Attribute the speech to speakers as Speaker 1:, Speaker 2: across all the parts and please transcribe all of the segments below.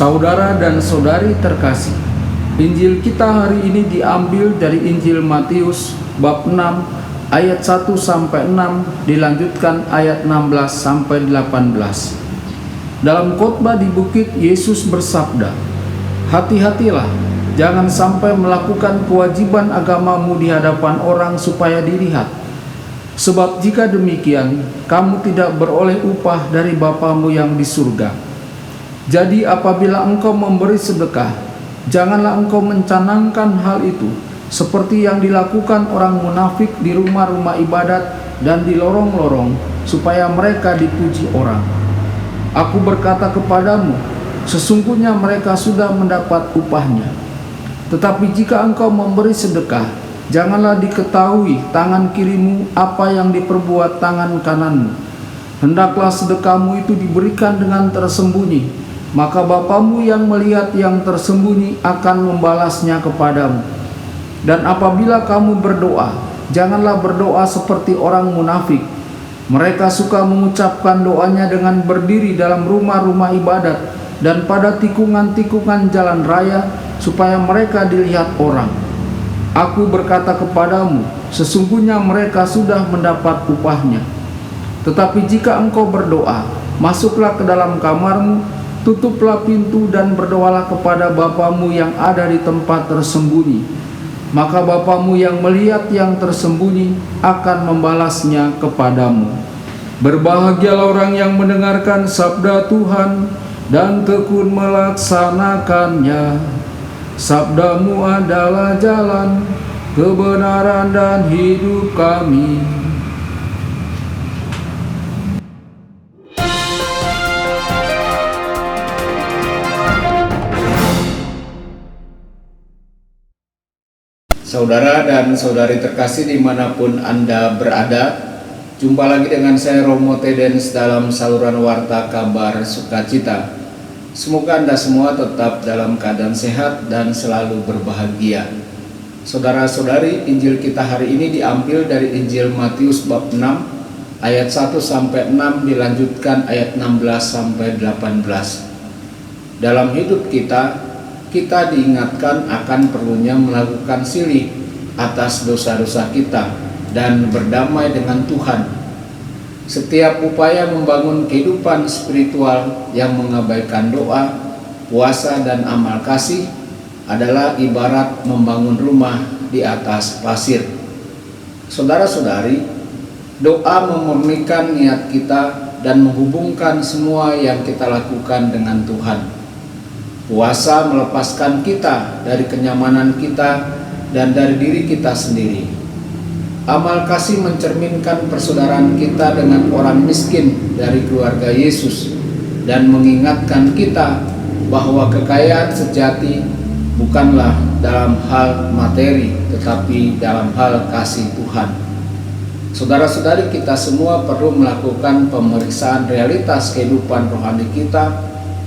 Speaker 1: Saudara dan saudari terkasih, Injil kita hari ini diambil dari Injil Matius bab 6 ayat 1 sampai 6, dilanjutkan ayat 16 sampai 18. Dalam khotbah di bukit, Yesus bersabda, "Hati-hatilah, jangan sampai melakukan kewajiban agamamu di hadapan orang supaya dilihat. Sebab jika demikian, kamu tidak beroleh upah dari Bapamu yang di surga. Jadi apabila engkau memberi sedekah, janganlah engkau mencanangkan hal itu seperti yang dilakukan orang munafik di rumah-rumah ibadat dan di lorong-lorong, supaya mereka dipuji orang. Aku berkata kepadamu, sesungguhnya mereka sudah mendapat upahnya. Tetapi jika engkau memberi sedekah, janganlah diketahui tangan kirimu apa yang diperbuat tangan kananmu. Hendaklah sedekahmu itu diberikan dengan tersembunyi, maka Bapamu yang melihat yang tersembunyi akan membalasnya kepadamu. Dan apabila kamu berdoa, janganlah berdoa seperti orang munafik. Mereka suka mengucapkan doanya dengan berdiri dalam rumah-rumah ibadat dan pada tikungan-tikungan jalan raya, supaya mereka dilihat orang. Aku berkata kepadamu, sesungguhnya mereka sudah mendapat upahnya. Tetapi jika engkau berdoa, masuklah ke dalam kamarmu, tutuplah pintu dan berdoalah kepada Bapamu yang ada di tempat tersembunyi. Maka Bapamu yang melihat yang tersembunyi akan membalasnya kepadamu. Berbahagialah orang yang mendengarkan sabda Tuhan dan tekun melaksanakannya. Sabdamu adalah jalan, kebenaran dan hidup kami." Saudara dan saudari terkasih dimanapun Anda berada, jumpa lagi dengan saya Romo Tedens dalam saluran Warta Kabar Sukacita. Semoga Anda semua tetap dalam keadaan sehat dan selalu berbahagia. Saudara-saudari, Injil kita hari ini diambil dari Injil Matius bab 6 ayat 1 sampai 6, dilanjutkan ayat 16 sampai 18. Dalam hidup kita diingatkan akan perlunya melakukan silih atas dosa-dosa kita dan berdamai dengan Tuhan. Setiap upaya membangun kehidupan spiritual yang mengabaikan doa, puasa, dan amal kasih adalah ibarat membangun rumah di atas pasir. Saudara-saudari, doa memurnikan niat kita dan menghubungkan semua yang kita lakukan dengan Tuhan. Puasa melepaskan kita dari kenyamanan kita dan dari diri kita sendiri. Amal kasih mencerminkan persaudaraan kita dengan orang miskin dari keluarga Yesus dan mengingatkan kita bahwa kekayaan sejati bukanlah dalam hal materi, tetapi dalam hal kasih Tuhan. Saudara-saudari, kita semua perlu melakukan pemeriksaan realitas kehidupan rohani kita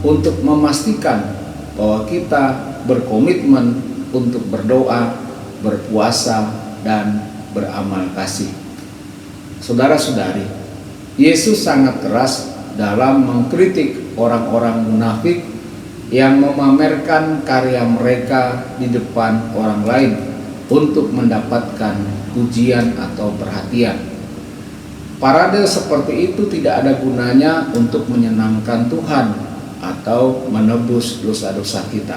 Speaker 1: untuk memastikan bahwa kita berkomitmen untuk berdoa, berpuasa, dan beramal kasih. Saudara-saudari, Yesus sangat keras dalam mengkritik orang-orang munafik yang memamerkan karya mereka di depan orang lain untuk mendapatkan pujian atau perhatian. Parade seperti itu tidak ada gunanya untuk menyenangkan Tuhan atau menebus dosa-dosa kita.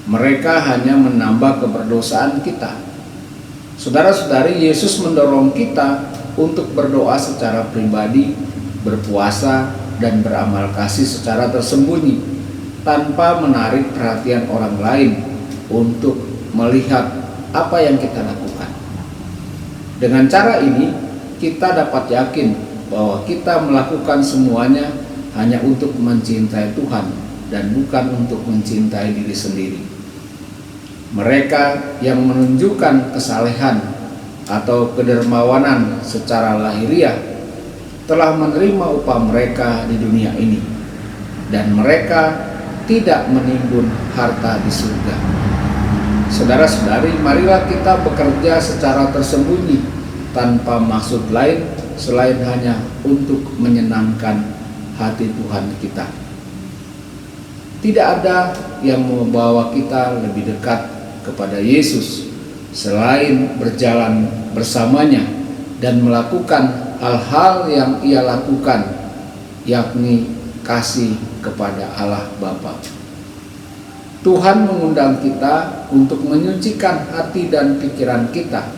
Speaker 1: Mereka hanya menambah keberdosaan kita. Saudara-saudari, Yesus mendorong kita untuk berdoa secara pribadi, berpuasa, dan beramal kasih secara tersembunyi, tanpa menarik perhatian orang lain untuk melihat apa yang kita lakukan. Dengan cara ini, kita dapat yakin bahwa kita melakukan semuanya hanya untuk mencintai Tuhan dan bukan untuk mencintai diri sendiri. Mereka yang menunjukkan kesalehan atau kedermawanan secara lahiriah telah menerima upah mereka di dunia ini, dan mereka tidak menimbun harta di surga. Saudara-saudari, marilah kita bekerja secara tersembunyi tanpa maksud lain selain hanya untuk menyenangkan hati Tuhan kita. Tidak ada yang membawa kita lebih dekat kepada Yesus selain berjalan bersamanya dan melakukan hal-hal yang Ia lakukan, yakni kasih kepada Allah Bapa. Tuhan mengundang kita untuk menyucikan hati dan pikiran kita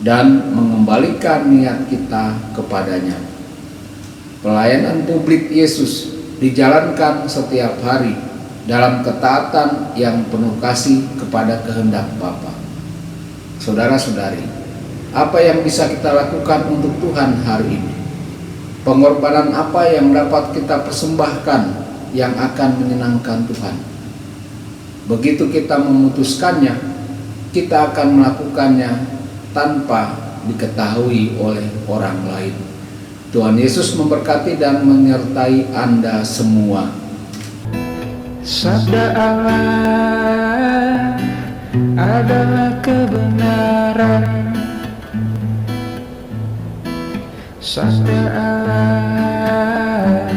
Speaker 1: dan mengembalikan niat kita kepadanya. Pelayanan publik Yesus dijalankan setiap hari dalam ketaatan yang penuh kasih kepada kehendak Bapa. Saudara-saudari, apa yang bisa kita lakukan untuk Tuhan hari ini? Pengorbanan apa yang dapat kita persembahkan yang akan menyenangkan Tuhan? Begitu kita memutuskannya, kita akan melakukannya tanpa diketahui oleh orang lain. Tuhan Yesus memberkati dan menyertai Anda semua.
Speaker 2: Sabda Allah adalah kebenaran. Sabda Allah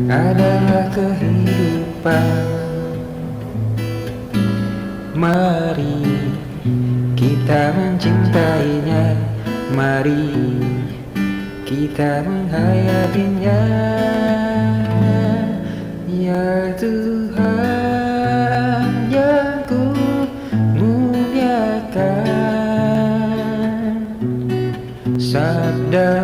Speaker 2: adalah kehidupan. Mari kita mencintainya, mari kita menghayatinya. Ya Tuhan yang ku muliakan, sabda